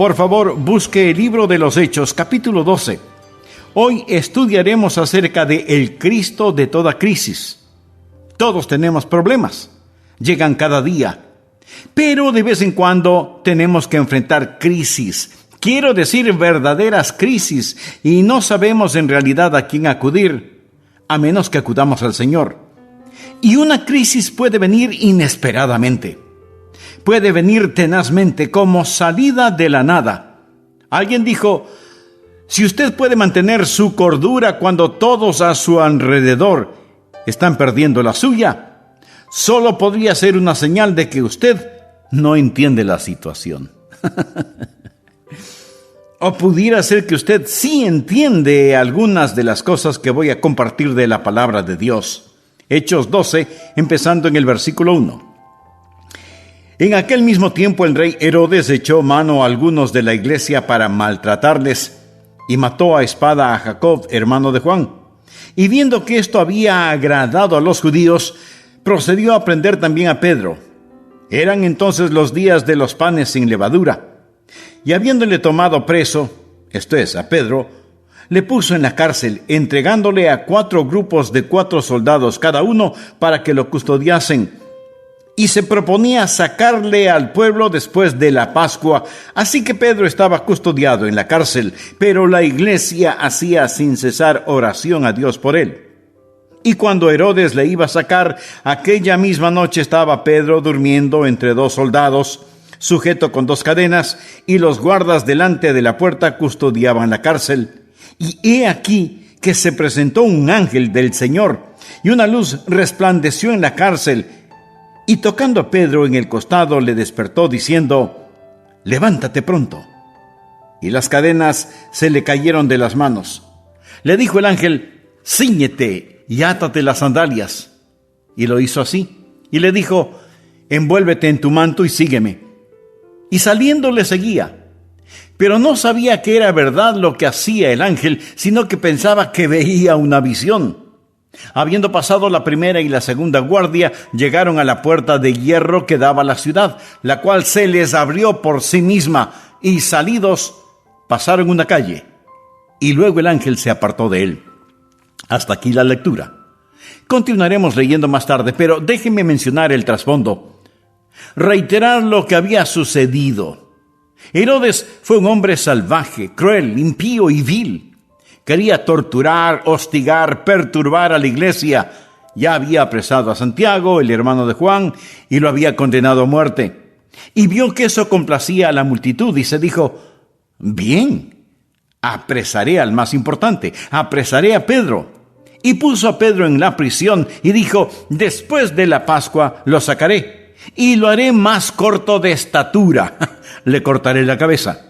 Por favor, busque el libro de los Hechos, capítulo 12. Hoy estudiaremos acerca de el Cristo de toda crisis. Todos tenemos problemas, llegan cada día, pero de vez en cuando tenemos que enfrentar crisis. Quiero decir verdaderas crisis, y no sabemos en realidad a quién acudir, a menos que acudamos al Señor. Y una crisis puede venir inesperadamente. Puede venir tenazmente, como salida de la nada. Alguien dijo: si usted puede mantener su cordura cuando todos a su alrededor están perdiendo la suya, solo podría ser una señal de que usted no entiende la situación. O pudiera ser que usted sí entiende algunas de las cosas que voy a compartir de la palabra de Dios. Hechos 12, empezando en el versículo 1. En aquel mismo tiempo el rey Herodes echó mano a algunos de la iglesia para maltratarles y mató a espada a Jacob, hermano de Juan. Y viendo que esto había agradado a los judíos, procedió a prender también a Pedro. Eran entonces los días de los panes sin levadura. Y habiéndole tomado preso, esto es, a Pedro, le puso en la cárcel, entregándole a 4 grupos de 4 soldados cada uno para que lo custodiasen. Y se proponía sacarle al pueblo después de la Pascua. Así que Pedro estaba custodiado en la cárcel, pero la iglesia hacía sin cesar oración a Dios por él. Y cuando Herodes le iba a sacar, aquella misma noche estaba Pedro durmiendo entre 2 soldados, sujeto con 2 cadenas, y los guardas delante de la puerta custodiaban la cárcel. Y he aquí que se presentó un ángel del Señor, y una luz resplandeció en la cárcel, y tocando a Pedro en el costado le despertó diciendo: levántate pronto. Y las cadenas se le cayeron de las manos. Le dijo el ángel: cíñete y átate las sandalias. Y lo hizo así. Y le dijo: envuélvete en tu manto y sígueme. Y saliendo le seguía. Pero no sabía que era verdad lo que hacía el ángel, sino que pensaba que veía una visión. Habiendo pasado la primera y la segunda guardia, llegaron a la puerta de hierro que daba a la ciudad, la cual se les abrió por sí misma, y salidos pasaron una calle. Y luego el ángel se apartó de él. Hasta aquí la lectura. Continuaremos leyendo más tarde, pero déjenme mencionar el trasfondo. Reiterar lo que había sucedido. Herodes fue un hombre salvaje, cruel, impío y vil. Quería torturar, hostigar, perturbar a la iglesia. Ya había apresado a Santiago, el hermano de Juan, y lo había condenado a muerte. Y vio que eso complacía a la multitud y se dijo: bien, apresaré al más importante, apresaré a Pedro. Y puso a Pedro en la prisión y dijo: después de la Pascua lo sacaré y lo haré más corto de estatura. Le cortaré la cabeza.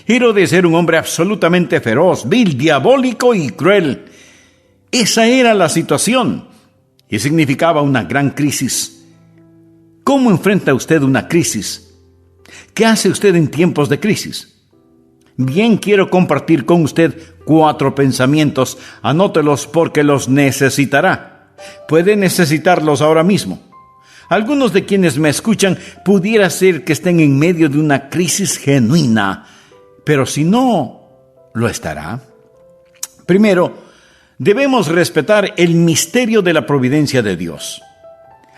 Herodes era un hombre absolutamente feroz, vil, diabólico y cruel. Esa era la situación y significaba una gran crisis. ¿Cómo enfrenta usted una crisis? ¿Qué hace usted en tiempos de crisis? Bien, quiero compartir con usted 4 pensamientos. Anótelos porque los necesitará. Puede necesitarlos ahora mismo. Algunos de quienes me escuchan pudiera ser que estén en medio de una crisis genuina, pero si no lo estará. Primero, debemos respetar el misterio de la providencia de Dios.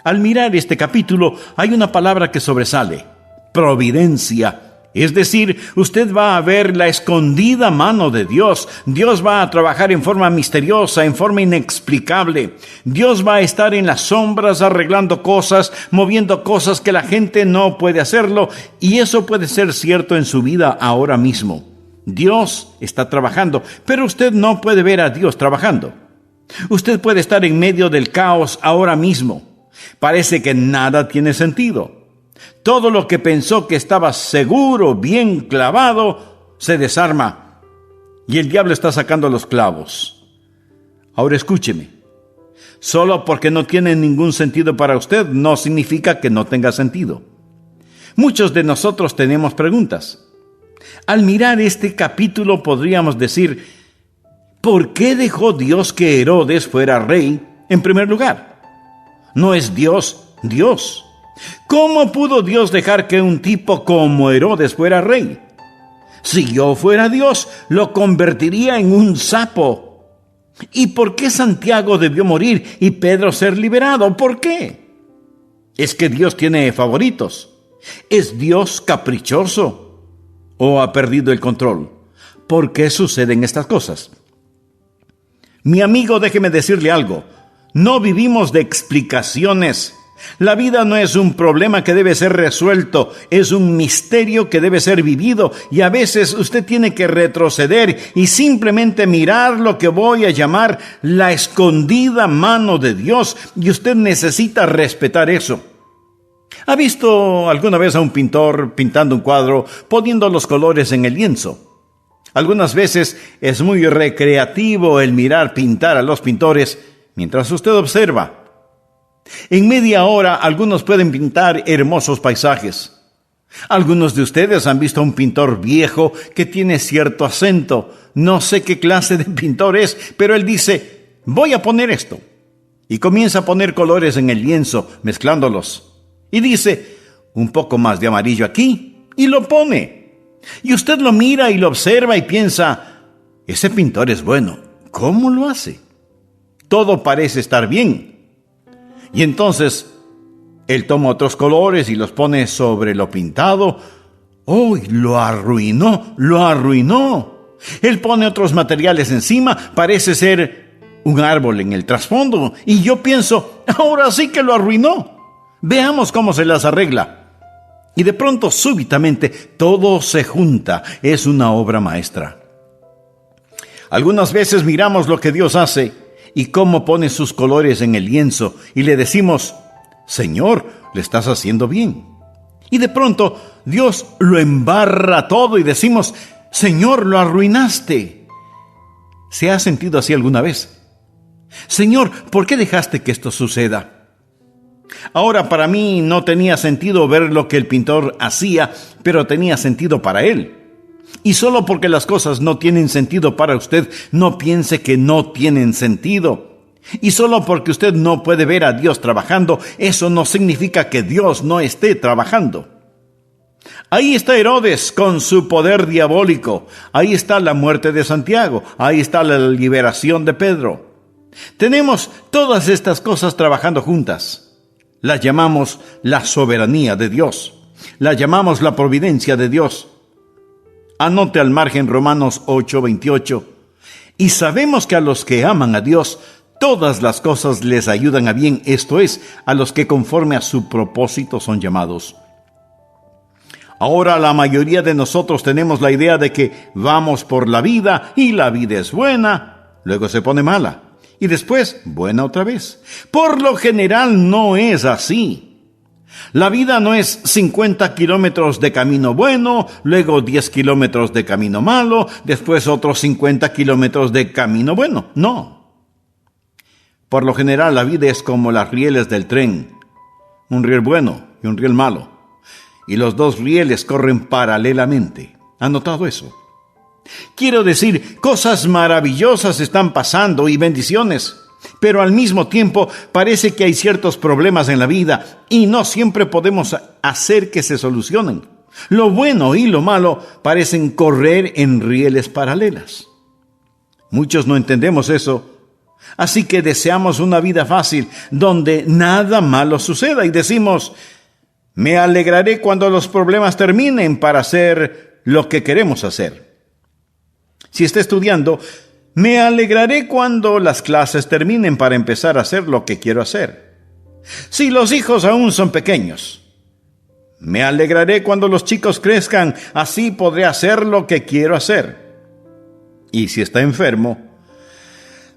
Al mirar este capítulo, hay una palabra que sobresale: providencia. Es decir, usted va a ver la escondida mano de Dios. Dios va a trabajar en forma misteriosa, en forma inexplicable. Dios va a estar en las sombras arreglando cosas, moviendo cosas que la gente no puede hacerlo. Y eso puede ser cierto en su vida ahora mismo. Dios está trabajando, pero usted no puede ver a Dios trabajando. Usted puede estar en medio del caos ahora mismo. Parece que nada tiene sentido. Todo lo que pensó que estaba seguro, bien clavado, se desarma. Y el diablo está sacando los clavos. Ahora escúcheme. Solo porque no tiene ningún sentido para usted, no significa que no tenga sentido. Muchos de nosotros tenemos preguntas. Al mirar este capítulo podríamos decir: ¿por qué dejó Dios que Herodes fuera rey en primer lugar? ¿No es Dios Dios? ¿Cómo pudo Dios dejar que un tipo como Herodes fuera rey? Si yo fuera Dios, lo convertiría en un sapo. ¿Y por qué Santiago debió morir y Pedro ser liberado? ¿Por qué? ¿Es que Dios tiene favoritos? ¿Es Dios caprichoso? ¿O ha perdido el control? ¿Por qué suceden estas cosas? Mi amigo, déjeme decirle algo. No vivimos de explicaciones. La vida no es un problema que debe ser resuelto, es un misterio que debe ser vivido, y a veces usted tiene que retroceder y simplemente mirar lo que voy a llamar la escondida mano de Dios, y usted necesita respetar eso. ¿Ha visto alguna vez a un pintor pintando un cuadro, poniendo los colores en el lienzo? Algunas veces es muy recreativo el mirar pintar a los pintores mientras usted observa. En media hora algunos pueden pintar hermosos paisajes. Algunos de ustedes han visto a un pintor viejo que tiene cierto acento. No sé qué clase de pintor es, pero él dice, voy a poner esto. Y comienza a poner colores en el lienzo, mezclándolos. Y dice, un poco más de amarillo aquí, y lo pone. Y usted lo mira y lo observa y piensa, ese pintor es bueno. ¿Cómo lo hace? Todo parece estar bien. Y entonces, él toma otros colores y los pone sobre lo pintado. ¡Oh! Lo arruinó, lo arruinó. Él pone otros materiales encima, parece ser un árbol en el trasfondo. Y yo pienso, ahora sí que lo arruinó. Veamos cómo se las arregla. Y de pronto, súbitamente, todo se junta. Es una obra maestra. Algunas veces miramos lo que Dios hace y cómo pone sus colores en el lienzo, y le decimos, Señor, le estás haciendo bien. Y de pronto, Dios lo embarra todo y decimos, Señor, lo arruinaste. ¿Se ha sentido así alguna vez? Señor, ¿por qué dejaste que esto suceda? Ahora, para mí no tenía sentido ver lo que el pintor hacía, pero tenía sentido para él. Y solo porque las cosas no tienen sentido para usted, no piense que no tienen sentido. Y solo porque usted no puede ver a Dios trabajando, eso no significa que Dios no esté trabajando. Ahí está Herodes con su poder diabólico. Ahí está la muerte de Santiago. Ahí está la liberación de Pedro. Tenemos todas estas cosas trabajando juntas. Las llamamos la soberanía de Dios. Las llamamos la providencia de Dios. Anote al margen Romanos 8:28. Y sabemos que a los que aman a Dios, todas las cosas les ayudan a bien, esto es, a los que conforme a su propósito son llamados. Ahora la mayoría de nosotros tenemos la idea de que vamos por la vida y la vida es buena, luego se pone mala y después buena otra vez. Por lo general no es así. La vida no es 50 kilómetros de camino bueno, luego 10 kilómetros de camino malo, después otros 50 kilómetros de camino bueno. No. Por lo general la vida es como las rieles del tren, un riel bueno y un riel malo, y los dos rieles corren paralelamente. ¿Han notado eso? Quiero decir, cosas maravillosas están pasando y bendiciones, pero al mismo tiempo parece que hay ciertos problemas en la vida y no siempre podemos hacer que se solucionen. Lo bueno y lo malo parecen correr en rieles paralelas. Muchos no entendemos eso, así que deseamos una vida fácil donde nada malo suceda y decimos, me alegraré cuando los problemas terminen para hacer lo que queremos hacer. Si está estudiando, me alegraré cuando las clases terminen para empezar a hacer lo que quiero hacer. Si los hijos aún son pequeños, me alegraré cuando los chicos crezcan, así podré hacer lo que quiero hacer. Y si está enfermo,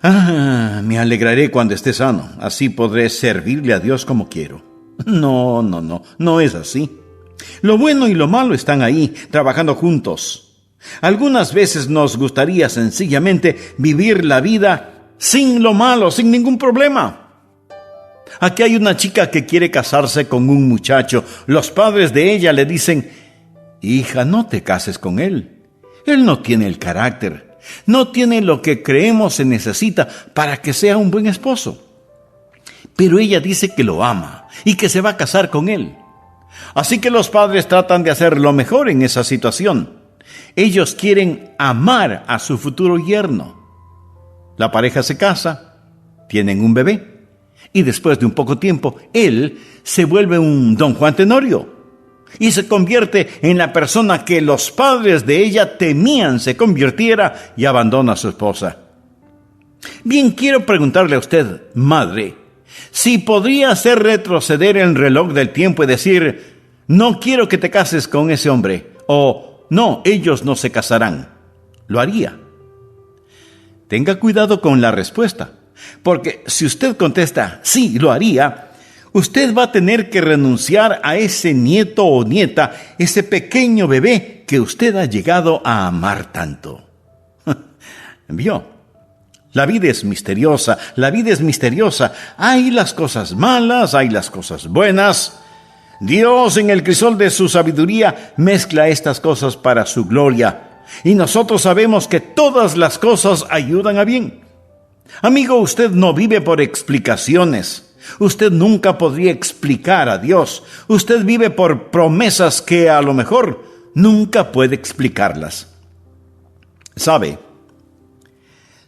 me alegraré cuando esté sano, así podré servirle a Dios como quiero. No es así. Lo bueno y lo malo están ahí, trabajando juntos. Algunas veces nos gustaría sencillamente vivir la vida sin lo malo, sin ningún problema. Aquí hay una chica que quiere casarse con un muchacho. Los padres de ella le dicen, hija, no te cases con él. Él no tiene el carácter, no tiene lo que creemos se necesita para que sea un buen esposo. Pero ella dice que lo ama y que se va a casar con él. Así que los padres tratan de hacer lo mejor en esa situación. Ellos quieren amar a su futuro yerno. La pareja se casa, tienen un bebé, y después de un poco tiempo, él se vuelve un don Juan Tenorio y se convierte en la persona que los padres de ella temían se convirtiera, y abandona a su esposa. Bien, quiero preguntarle a usted, madre, si podría hacer retroceder el reloj del tiempo y decir: no quiero que te cases con ese hombre, o no, ellos no se casarán. ¿Lo haría? Tenga cuidado con la respuesta, porque si usted contesta sí, lo haría, usted va a tener que renunciar a ese nieto o nieta, ese pequeño bebé que usted ha llegado a amar tanto. ¿Vio? La vida es misteriosa, la vida es misteriosa. Hay las cosas malas, hay las cosas buenas. Dios, en el crisol de su sabiduría, mezcla estas cosas para su gloria. Y nosotros sabemos que todas las cosas ayudan a bien. Amigo, usted no vive por explicaciones. Usted nunca podría explicar a Dios. Usted vive por promesas que a lo mejor nunca puede explicarlas. ¿Sabe?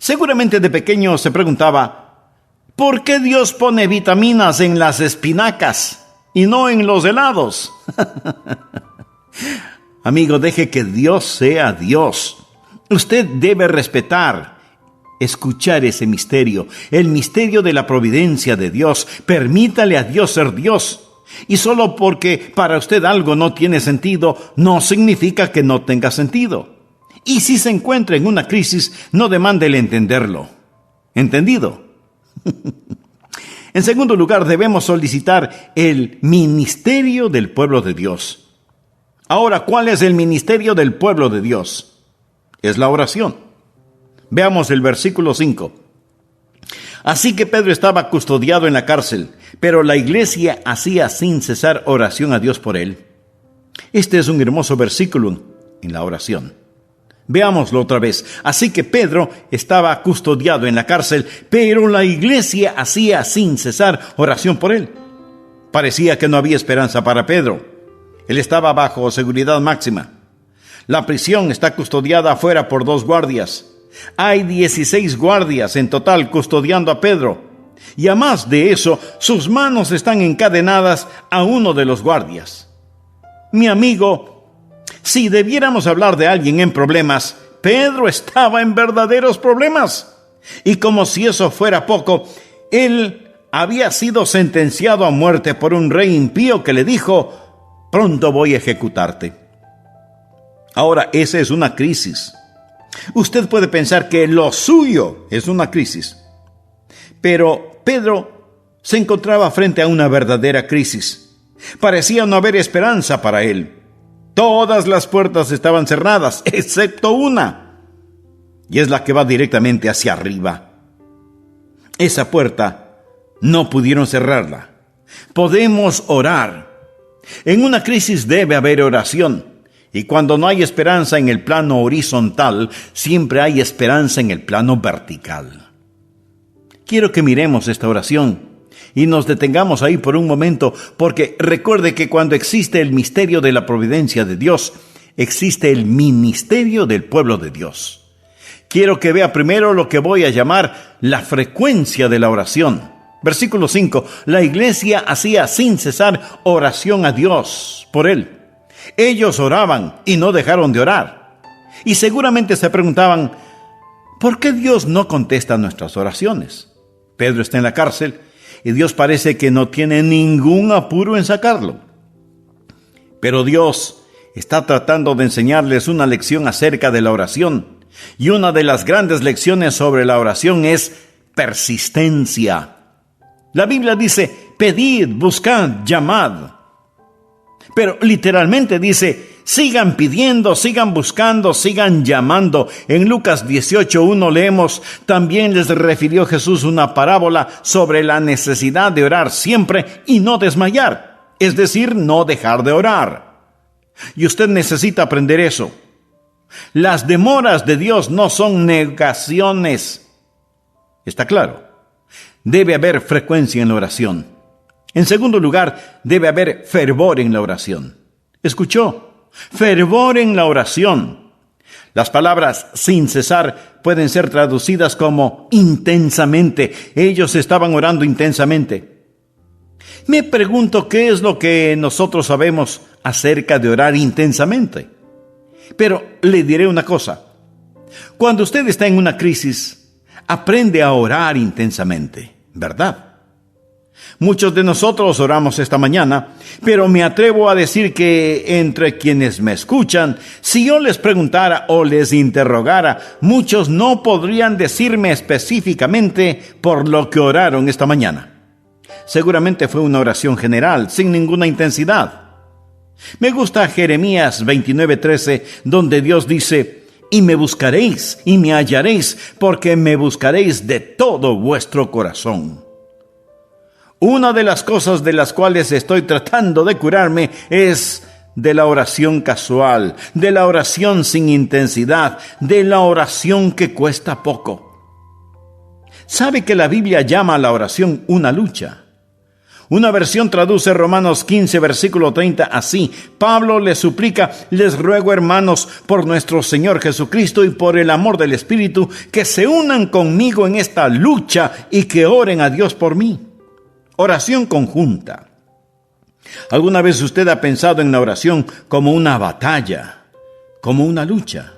Seguramente de pequeño se preguntaba: ¿por qué Dios pone vitaminas en las espinacas y no en los helados? Amigo, deje que Dios sea Dios. Usted debe respetar, escuchar ese misterio, el misterio de la providencia de Dios. Permítale a Dios ser Dios. Y solo porque para usted algo no tiene sentido, no significa que no tenga sentido. Y si se encuentra en una crisis, no demande el entenderlo. ¿Entendido? En segundo lugar, debemos solicitar el ministerio del pueblo de Dios. Ahora, ¿cuál es el ministerio del pueblo de Dios? Es la oración. Veamos el versículo 5. Así que Pedro estaba custodiado en la cárcel, pero la iglesia hacía sin cesar oración a Dios por él. Este es un hermoso versículo en la oración. Veámoslo otra vez. Así que Pedro estaba custodiado en la cárcel, pero la iglesia hacía sin cesar oración por él. Parecía que no había esperanza para Pedro. Él estaba bajo seguridad máxima. La prisión está custodiada afuera por 2 guardias. Hay 16 guardias en total custodiando a Pedro. Y además de eso, sus manos están encadenadas a uno de los guardias. Mi amigo, si debiéramos hablar de alguien en problemas, Pedro estaba en verdaderos problemas. Y como si eso fuera poco, él había sido sentenciado a muerte por un rey impío que le dijo: pronto voy a ejecutarte. Ahora, esa es una crisis. Usted puede pensar que lo suyo es una crisis. Pero Pedro se encontraba frente a una verdadera crisis. Parecía no haber esperanza para él. Todas las puertas estaban cerradas, excepto una, y es la que va directamente hacia arriba. Esa puerta no pudieron cerrarla. Podemos orar. En una crisis debe haber oración, y cuando no hay esperanza en el plano horizontal, siempre hay esperanza en el plano vertical. Quiero que miremos esta oración y nos detengamos ahí por un momento, porque recuerde que cuando existe el misterio de la providencia de Dios, existe el ministerio del pueblo de Dios. Quiero que vea primero lo que voy a llamar la frecuencia de la oración. Versículo 5. La iglesia hacía sin cesar oración a Dios por él. Ellos oraban y no dejaron de orar. Y seguramente se preguntaban: ¿por qué Dios no contesta nuestras oraciones? Pedro está en la cárcel y Dios parece que no tiene ningún apuro en sacarlo. Pero Dios está tratando de enseñarles una lección acerca de la oración. Y una de las grandes lecciones sobre la oración es persistencia. La Biblia dice: pedid, buscad, llamad. Pero literalmente dice: sigan pidiendo, sigan buscando, sigan llamando. En Lucas 18:1 leemos: también les refirió Jesús una parábola sobre la necesidad de orar siempre y no desmayar, es decir, no dejar de orar. Y usted necesita aprender eso. Las demoras de Dios no son negaciones. ¿Está claro? Debe haber frecuencia en la oración. En segundo lugar, debe haber fervor en la oración. ¿Escuchó? Fervor en la oración. Las palabras sin cesar pueden ser traducidas como intensamente. Ellos estaban orando intensamente. Me pregunto qué es lo que nosotros sabemos acerca de orar intensamente. Pero le diré una cosa. Cuando usted está en una crisis, aprende a orar intensamente, ¿verdad? Muchos de nosotros oramos esta mañana, pero me atrevo a decir que entre quienes me escuchan, si yo les preguntara o les interrogara, muchos no podrían decirme específicamente por lo que oraron esta mañana. Seguramente fue una oración general, sin ninguna intensidad. Me gusta Jeremías 29:13, donde Dios dice: y me buscaréis y me hallaréis, porque me buscaréis de todo vuestro corazón. Una de las cosas de las cuales estoy tratando de curarme es de la oración casual, de la oración sin intensidad, de la oración que cuesta poco. ¿Sabe que la Biblia llama a la oración una lucha? Una versión traduce Romanos 15, versículo 30 así: Pablo les suplica: les ruego, hermanos, por nuestro Señor Jesucristo y por el amor del Espíritu, que se unan conmigo en esta lucha y que oren a Dios por mí. Oración conjunta. ¿Alguna vez usted ha pensado en la oración como una batalla, como una lucha?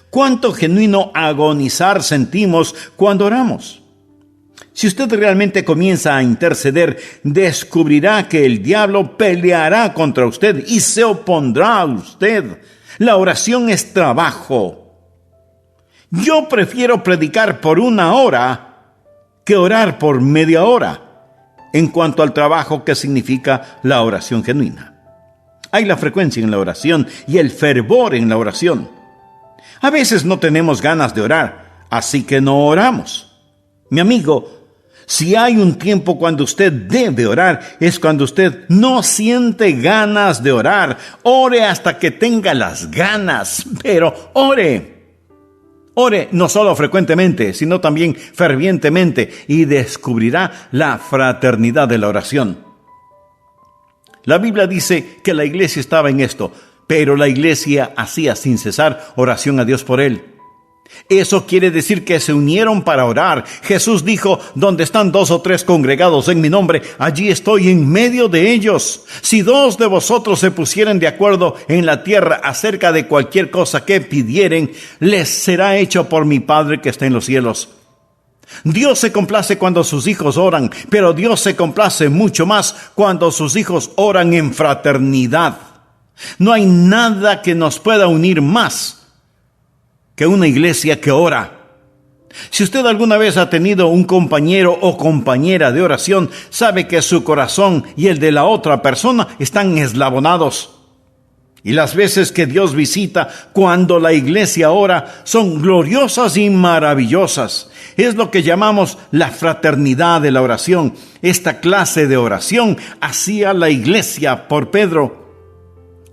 ¿Cuánto genuino agonizar sentimos cuando oramos? Si usted realmente comienza a interceder, descubrirá que el diablo peleará contra usted y se opondrá a usted. La oración es trabajo. Yo prefiero predicar por 1 hora que orar por media hora, en cuanto al trabajo que significa la oración genuina. Hay la frecuencia en la oración y el fervor en la oración. A veces no tenemos ganas de orar, así que no oramos. Mi amigo, si hay un tiempo cuando usted debe orar, es cuando usted no siente ganas de orar. Ore hasta que tenga las ganas, pero ore. Ore no solo frecuentemente, sino también fervientemente, y descubrirá la fraternidad de la oración. La Biblia dice que la iglesia estaba en esto, pero la iglesia hacía sin cesar oración a Dios por él. Eso quiere decir que se unieron para orar. Jesús dijo: donde están 2 o 3 congregados en mi nombre, allí estoy en medio de ellos. Si 2 de vosotros se pusieren de acuerdo en la tierra acerca de cualquier cosa que pidieren, les será hecho por mi Padre que está en los cielos. Dios se complace cuando sus hijos oran, pero Dios se complace mucho más cuando sus hijos oran en fraternidad. No hay nada que nos pueda unir más que una iglesia que ora. Si usted alguna vez ha tenido un compañero o compañera de oración, sabe que su corazón y el de la otra persona están eslabonados. Y las veces que Dios visita cuando la iglesia ora son gloriosas y maravillosas. Es lo que llamamos la fraternidad de la oración. Esta clase de oración hacía la iglesia por Pedro.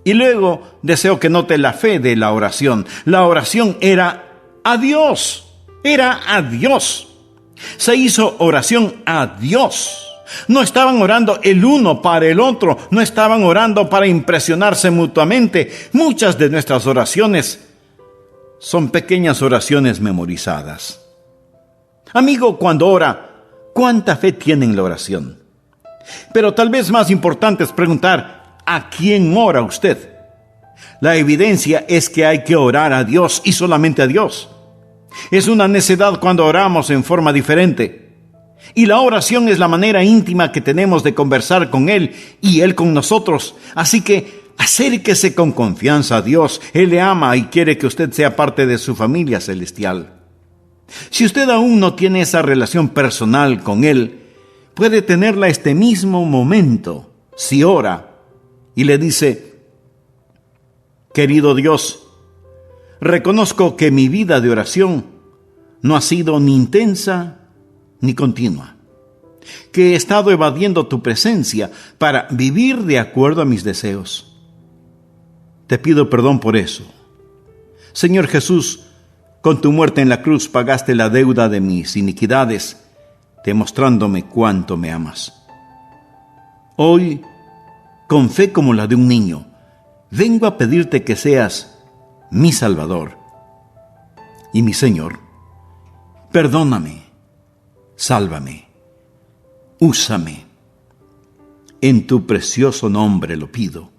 Y luego deseo que note la fe de la oración. La oración era a Dios. Era a Dios. Se hizo oración a Dios. No estaban orando el uno para el otro. No estaban orando para impresionarse mutuamente. Muchas de nuestras oraciones son pequeñas oraciones memorizadas. Amigo, cuando ora, ¿cuánta fe tiene en la oración? Pero tal vez más importante es preguntar: ¿a quién ora usted? La evidencia es que hay que orar a Dios y solamente a Dios. Es una necedad cuando oramos en forma diferente. Y la oración es la manera íntima que tenemos de conversar con Él y Él con nosotros. Así que acérquese con confianza a Dios. Él le ama y quiere que usted sea parte de su familia celestial. Si usted aún no tiene esa relación personal con Él, puede tenerla este mismo momento si ora y le dice: querido Dios, reconozco que mi vida de oración no ha sido ni intensa ni continua, que he estado evadiendo tu presencia para vivir de acuerdo a mis deseos. Te pido perdón por eso. Señor Jesús, con tu muerte en la cruz pagaste la deuda de mis iniquidades, demostrándome cuánto me amas. Hoy, con fe como la de un niño, vengo a pedirte que seas mi Salvador y mi Señor, perdóname, sálvame, úsame. En tu precioso nombre lo pido.